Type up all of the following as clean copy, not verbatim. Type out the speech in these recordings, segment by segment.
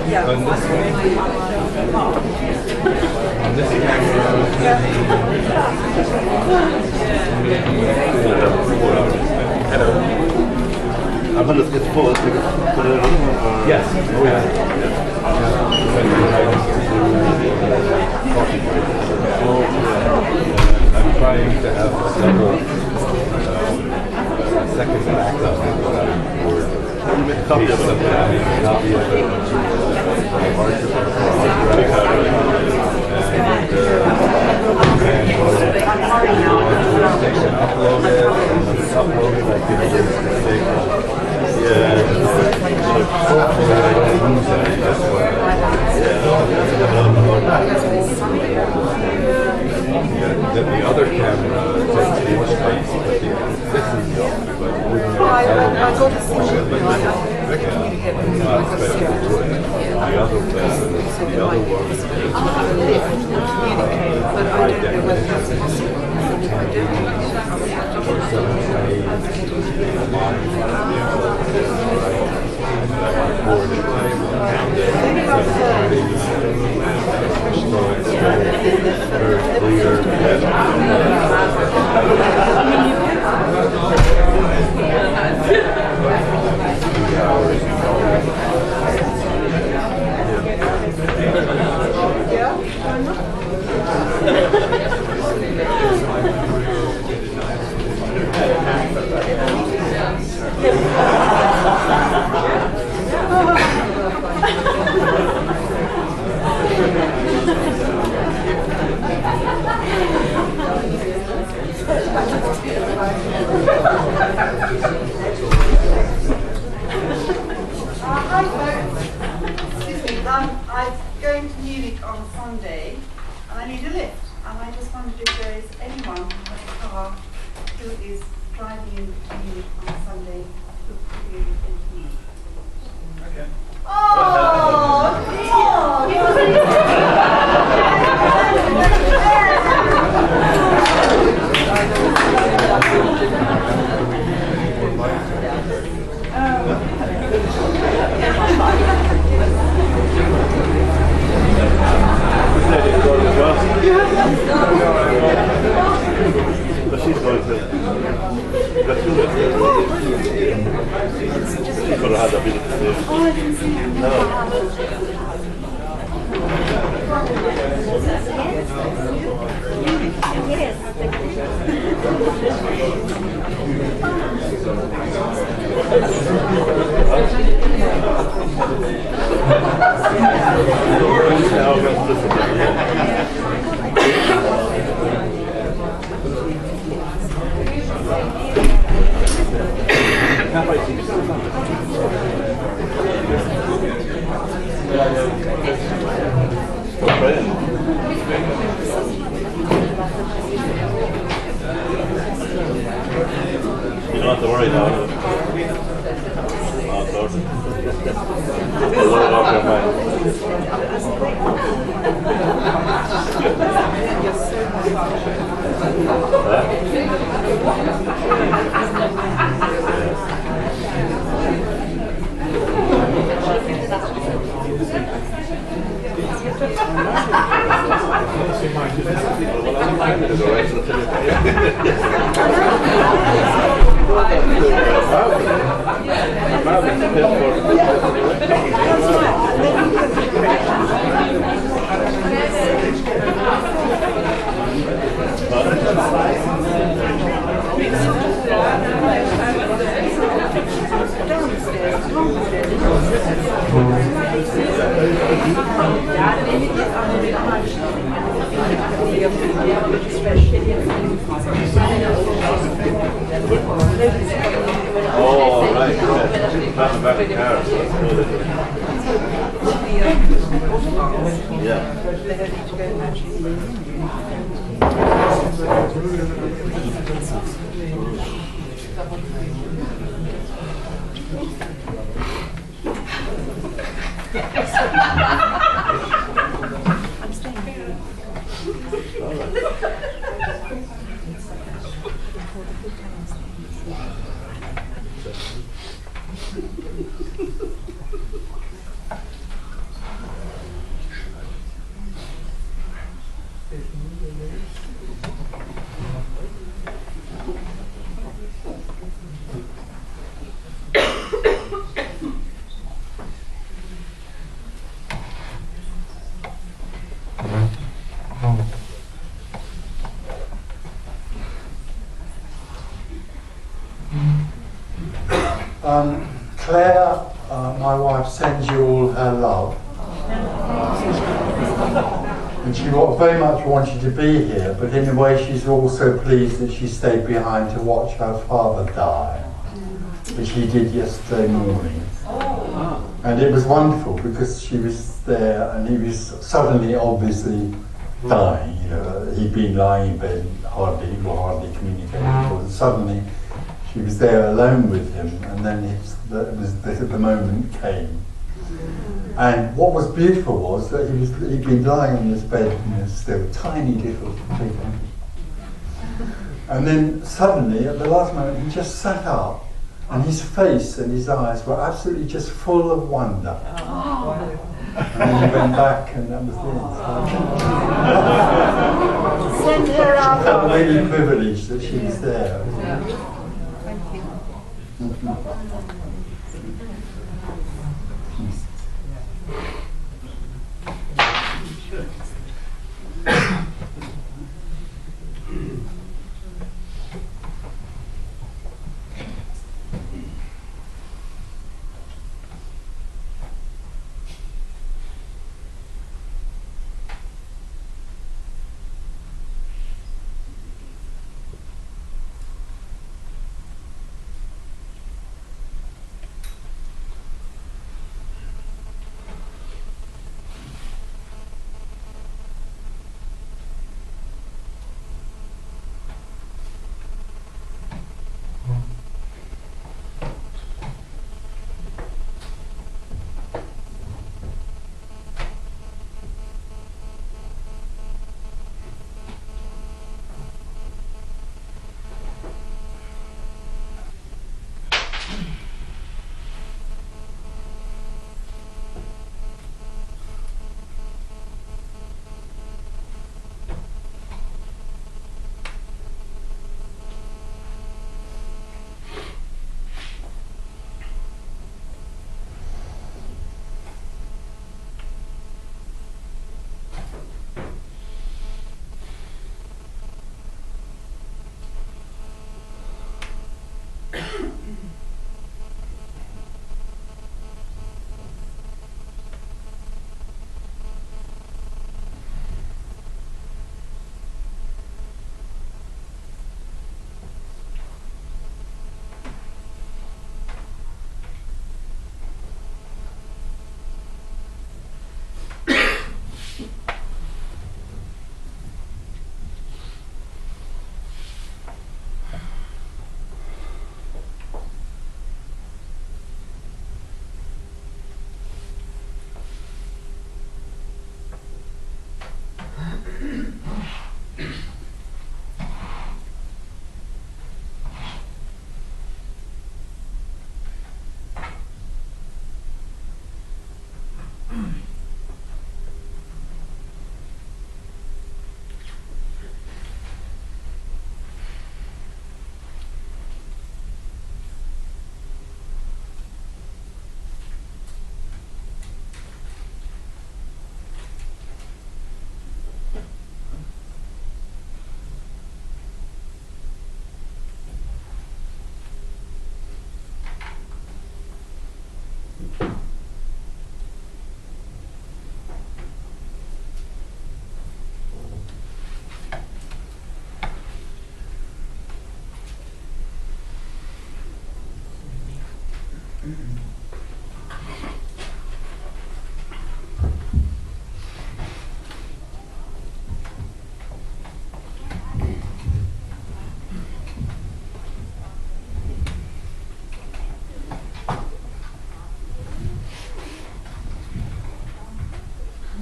On this I'm going to get full. Yes. Oh, yeah. I'm trying to have a double second backup for copy of it. Copy of it. Upload it. Then the other camera takes more space, but this is but the other one high definition. Excuse me, I'm going to Munich on Sunday and I need a lift, and I just wondered if there is anyone who has a car who is driving in Munich on Sunday who could be able to me. Okay. Oh, But she's going to go through it. She's going to have that bit of the no. You don't have to worry about it. Oh, Lord. I'll load it off your mind. Oh, right, good. Back in Paris. Yeah. I'm staying here. All right. Claire, my wife, sends you all her love. And she very much wanted to be here, but in a way she's also pleased that she stayed behind to watch her father die, which he did yesterday morning. And it was wonderful because she was there and he was suddenly obviously dying. You know, he'd been lying in bed, hardly communicating. And suddenly she was there alone with him, and then the moment came. And what was beautiful was that he'd been lying on this bed in this still tiny little figure. And then suddenly, at the last moment, he just sat up, and his face and his eyes were absolutely just full of wonder. And then he went back, and that was the end. Send her out. I felt really privileged that she was there. Thank you.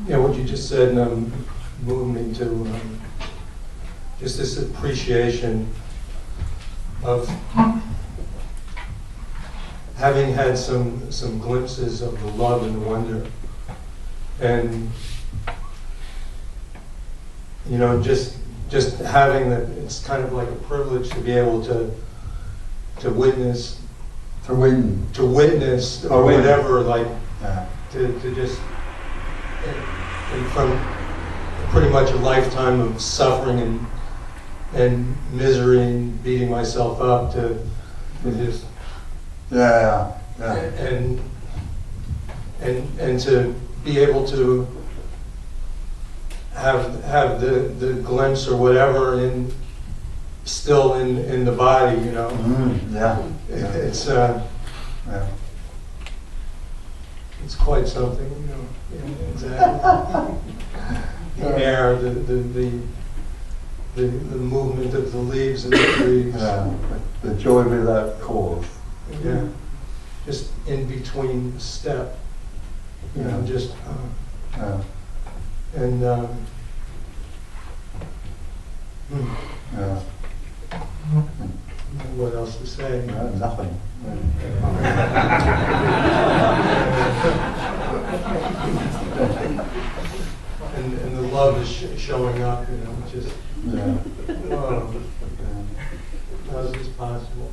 Yeah, what you just said moved me to just this appreciation of having had some glimpses of the love and the wonder, and you know, just having that. It's kind of like a privilege to be able to witness, or whatever, like to just. And from pretty much a lifetime of suffering and misery and beating myself up to just Yeah, yeah. And to be able to have the glimpse or whatever still in the body, you know. Yeah. It's Yeah. it's quite something, you know. Yeah, exactly. The air, the movement of the leaves and the trees. Yeah. The joy without cause. Yeah. Just in between the step. You know, just Yeah. and Yeah. what else to say? Nothing. And the love is showing up, you know, just Yeah. how is this possible?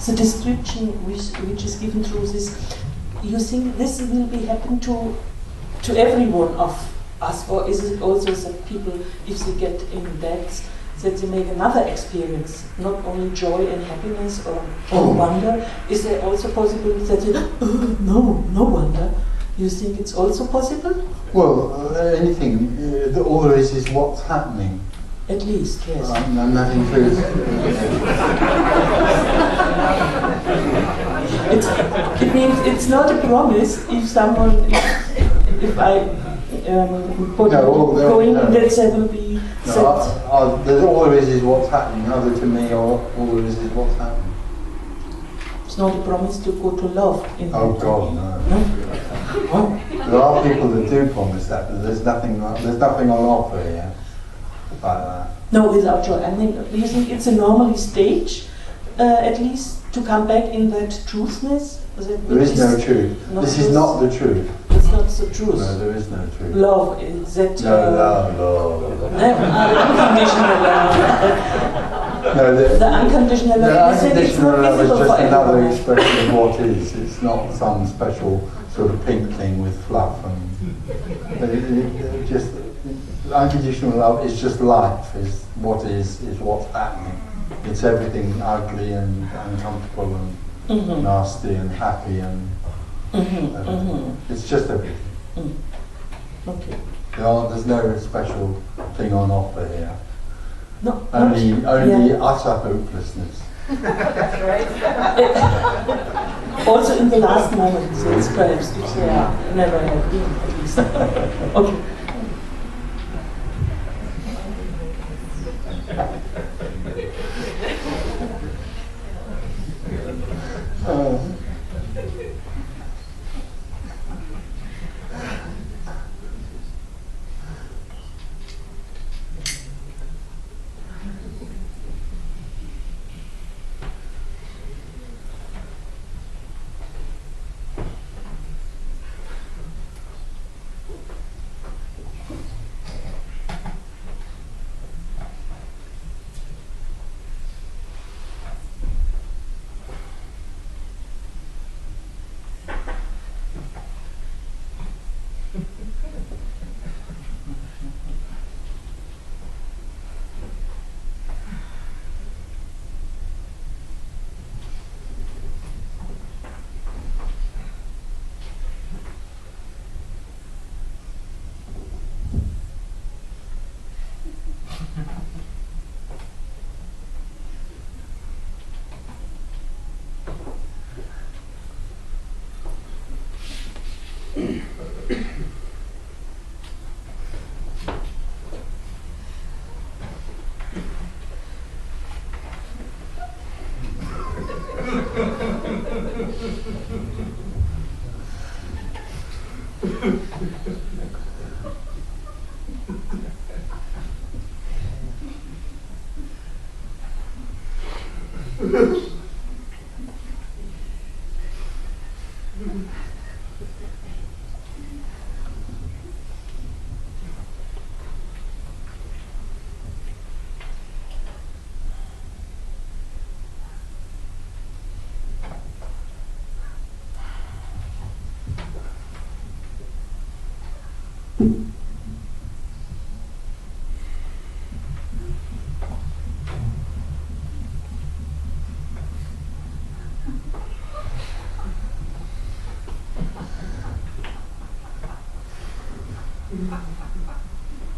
the description which is given through this, you think this will be happen to every one of us, or is it also that people, if they get in beds, that they make another experience, not only joy and happiness or wonder? Is there also possible that they, no wonder? You think it's also possible? Well, anything, all there is what's happening. At least, yes. And that includes... It means it's not a promise if someone, if I going, that there will be... all there is what's happening, either to me or all there is what's happening. It's not a promise to go to love. Oh God, no. There are people that do promise that, but there's nothing on offer here like that. No, without joy. I mean, do you think it's a normal stage, at least, to come back in that truthness? There is no truth. This is not the truth. It's not the truth. No, there is no truth. Love is that. Love. Unconditional love. No, the unconditional love. The unconditional love is just another everyone. expression of what is. It's not some special sort of pink thing with fluff and just unconditional love is just life. Is what's happening. It's everything ugly and uncomfortable and nasty and happy and everything. It's just everything. Okay. There's no special thing on offer here. No. Only utter hopelessness. Also in the last moments, it's perhaps which they are never have been, at least. Okay.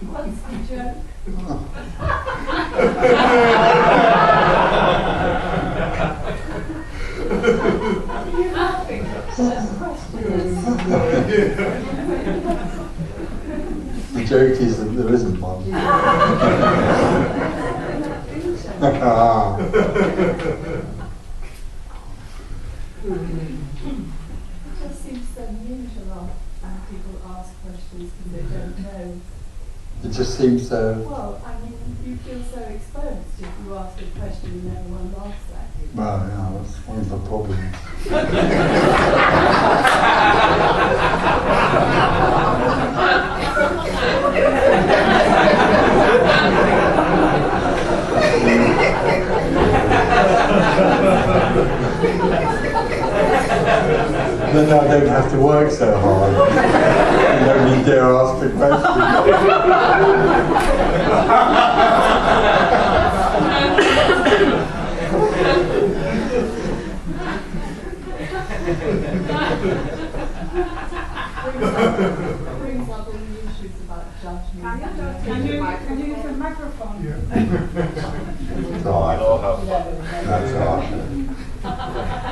What's the joke? Are you laughing at questions? The joke is that there isn't one. It just seems so unusual when people ask questions because they don't know. It just seems so. Well, I mean, you feel so exposed if you ask a question and no one laughs at you. Well, yeah, that's one of the problems. the question. Brings up all the issues about judgment. Can you use the microphone? That's all right. That's all right.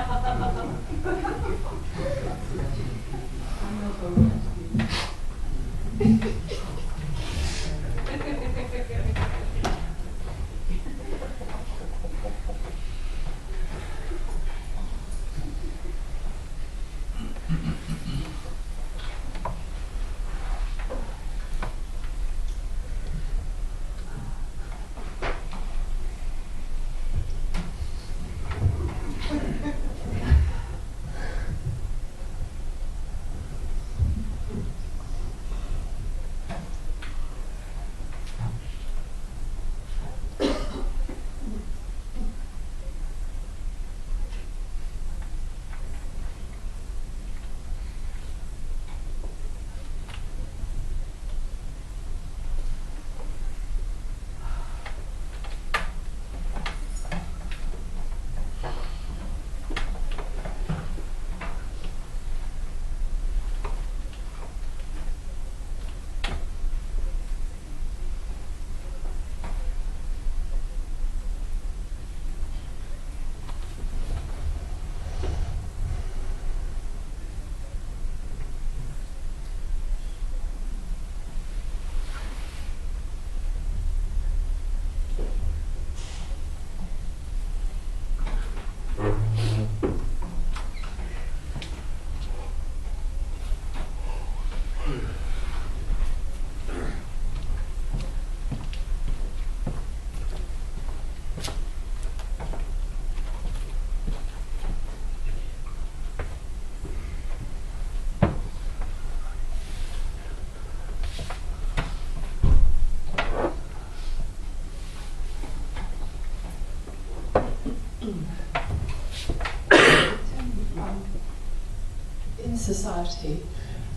In society,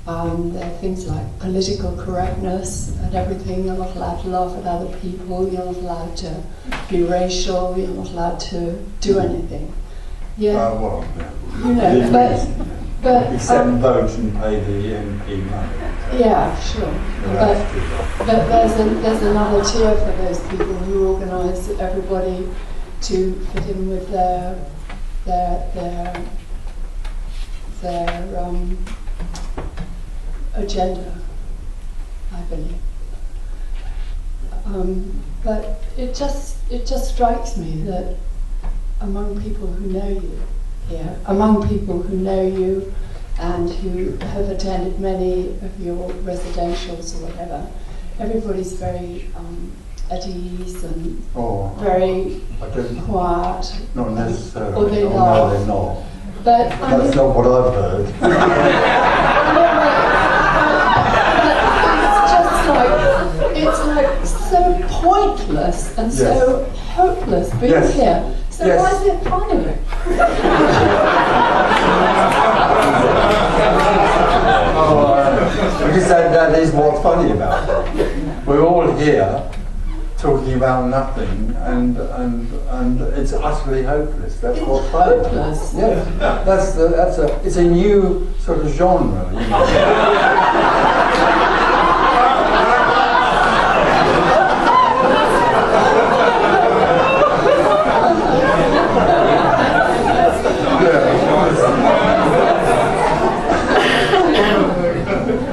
there are things like political correctness and everything. You're not allowed to laugh at other people. You're not allowed to be racial. You're not allowed to do anything. Yeah, Well, you know, but except vote and pay the MP money. yeah, sure. But there's another tier for those people who organise everybody to fit in with their agenda, I believe. But it just strikes me that among people who know you here, among people who know you and who have attended many of your residentials or whatever, everybody's very at ease and very quiet. Not necessarily. Or they No, laugh. they're not. But I That's mean, not what I've heard. it's like so pointless and so hopeless being Yes. here. So Yes. why is it funny? Because that is what's funny about it. We're all here talking about nothing, and it's utterly hopeless. That's It's what's funny. hopeless. Yes, it's a new sort of genre. You know?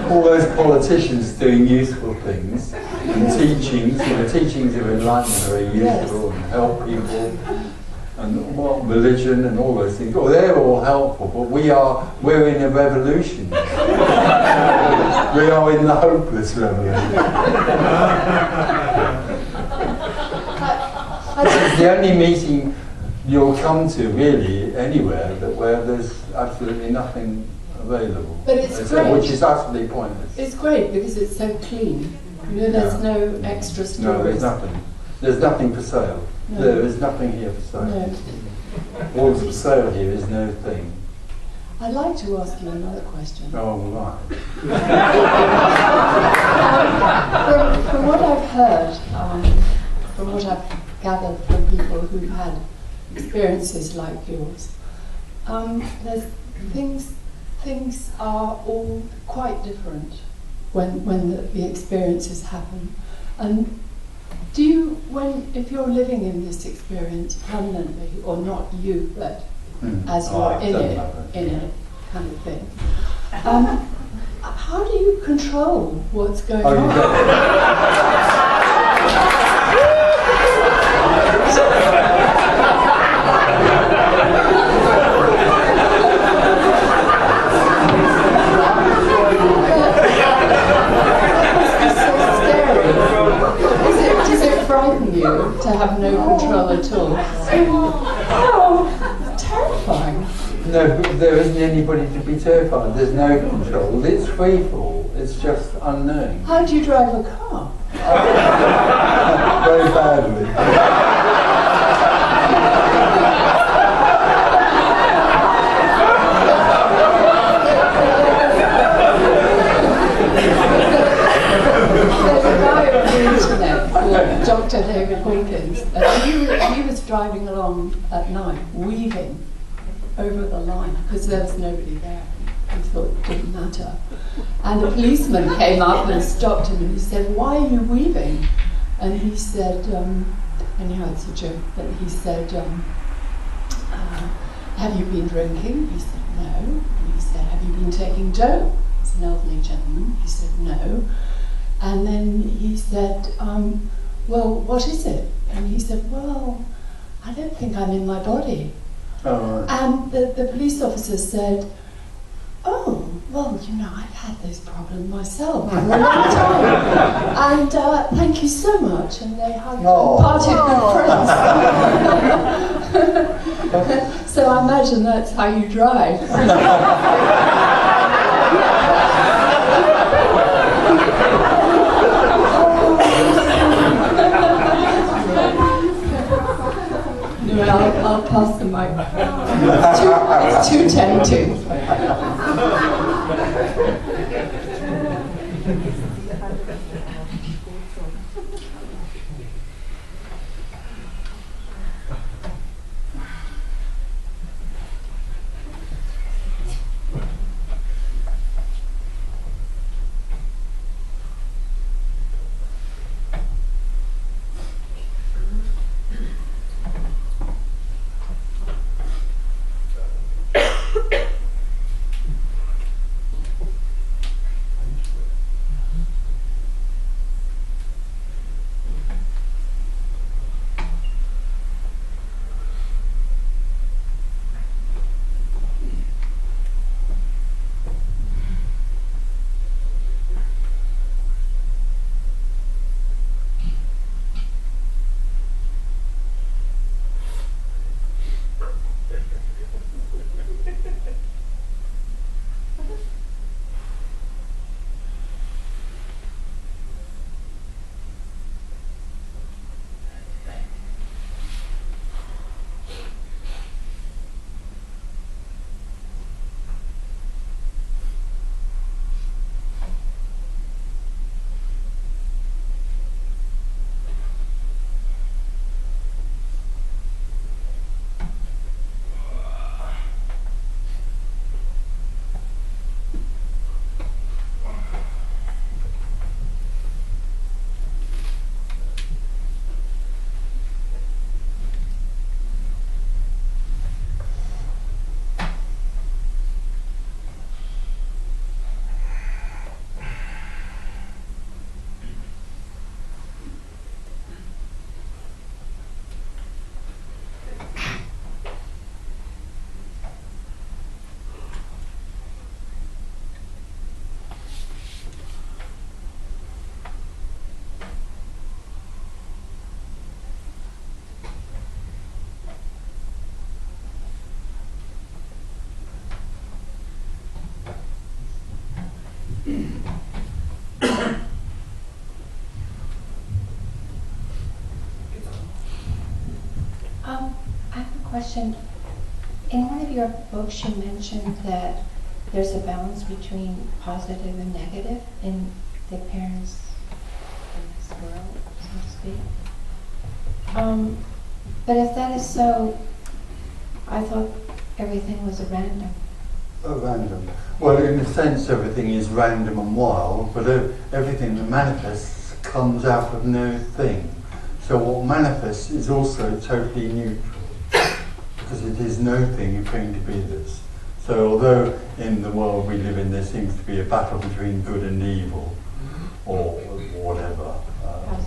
All those politicians doing useful things and teachings, the teachings of enlightenment are useful and help people, and religion and all those things. Well, they're all helpful, but we're in a revolution. We are in the hopeless revolution. It's the only meeting you'll come to really anywhere where there's absolutely nothing available. But it's great. Which is utterly pointless. It's great because it's so clean. You know, there's no extra stories. No, there's nothing. There's nothing for sale. No. There is nothing here for sale. No. All that's for sale here is no thing. I'd like to ask you another question. Oh, right. From what I've heard, from what I've gathered from people who've had experiences like yours, there's things are all quite different when the experiences happen. And do you, if you're living in this experience permanently, or not you, but as you're in it kind of thing, how do you control what's going on? Does it frighten you to have no control at all? Oh, terrifying. No, but there isn't anybody to be terrified. There's no control. It's free fall. It's just unknown. How do you drive a car? Very badly. There's a guy on the internet called Dr. David Hawkins, and he was driving along at night, weaving over the line, because there was nobody there. He thought it didn't matter. And a policeman came up and stopped him, and he said, "Why are you weaving?" And he said, anyhow, it's a joke, but he said, "Have you been drinking?" He said, "No." And he said, "Have you been taking dope?" It's an elderly gentleman. He said, "No." And then he said, "Well, what is it?" And he said, "Well, I don't think I'm in my body." Oh, right. And the police officer said, "Oh, well, you know, I've had this problem myself for a long time. And thank you so much." And they hugged and parted with friends. So I imagine that's how you drive. Anyway, I'll pass the mic. It's 2:10 I have a question. In one of your books, you mentioned that there's a balance between positive and negative in the appearance in this world, so to speak. But if that is so, I thought everything was a random. Random. Well, in a sense, everything is random and wild, but everything that manifests comes out of no thing. So what manifests is also totally neutral, because it is no thing appearing to be this. So although in the world we live in there seems to be a battle between good and evil, or whatever,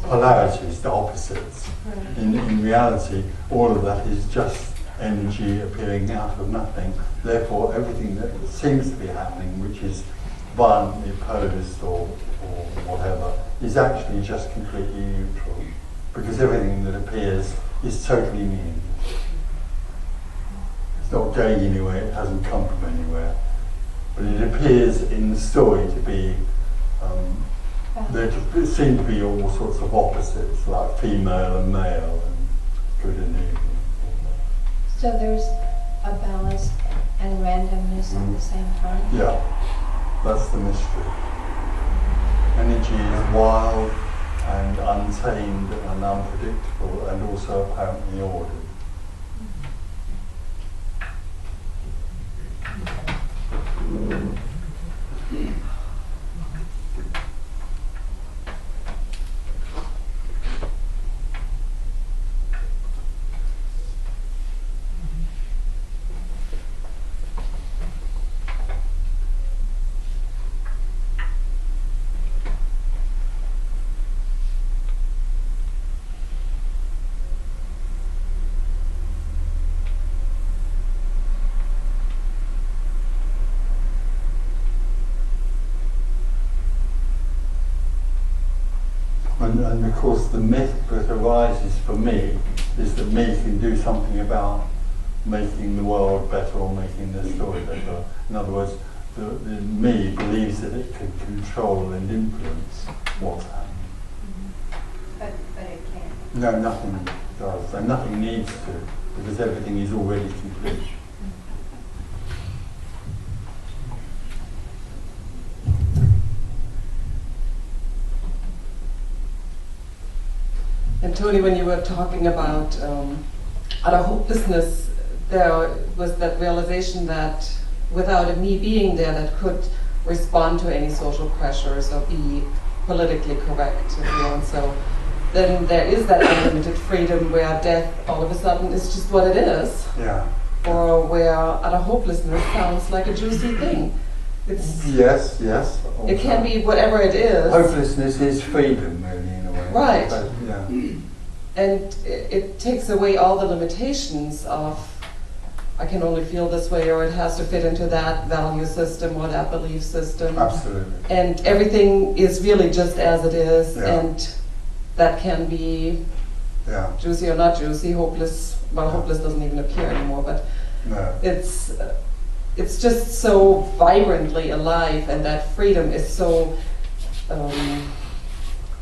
polarities, the opposites, in reality all of that is just energy appearing out of nothing. Therefore everything that seems to be happening, which is violently opposed or whatever, is actually just completely neutral, because everything that appears is totally meaningless. It's not going anywhere, it hasn't come from anywhere. But it appears in the story to be, there seem to be all sorts of opposites, like female and male, and good and evil. So there's a balance and randomness at the same time? Yeah, that's the mystery. Energy is wild and untamed and unpredictable, and also apparently ordered. And of course the myth that arises for me is that me can do something about making the world better or making the story better. In other words, the me believes that it can control and influence what's happening. But it can't. No, nothing does, and nothing needs to, because everything is already complete. And Tony, when you were talking about utter hopelessness, there was that realization that without a me being there that could respond to any social pressures or be politically correct, if you want. So then there is that unlimited freedom where death all of a sudden is just what it is. Yeah. Or where utter hopelessness sounds like a juicy thing. It's, yes. it can be whatever it is. Hopelessness is freedom, really, in a way. Right. But, yeah. And it takes away all the limitations of, I can only feel this way, or it has to fit into that value system or that belief system. Absolutely. And everything is really just as it is, Yeah. and that can be juicy or not juicy, hopeless. Well, hopeless doesn't even appear anymore, but it's just so vibrantly alive, and that freedom is so